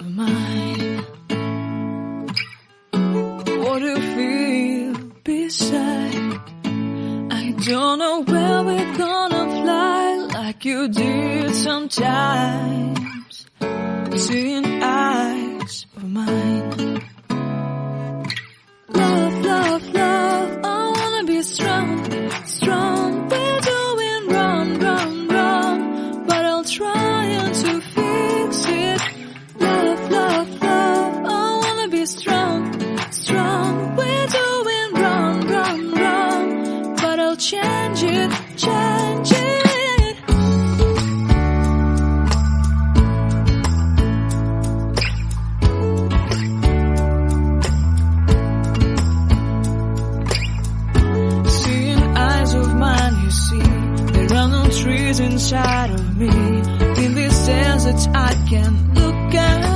of mine. What do you feel beside? I don't know where we're gonna fly like you did sometimes. Seeing eyes of mine. Love, love, love, I wanna be strong, strong. We're doing wrong, wrong, wrong, but I'll try to fix it. Love, love, love, I wanna be strong, strong. We're doing wrong, wrong, wrong, but I'll change it, change it. Trees inside of me, in this desert I can look at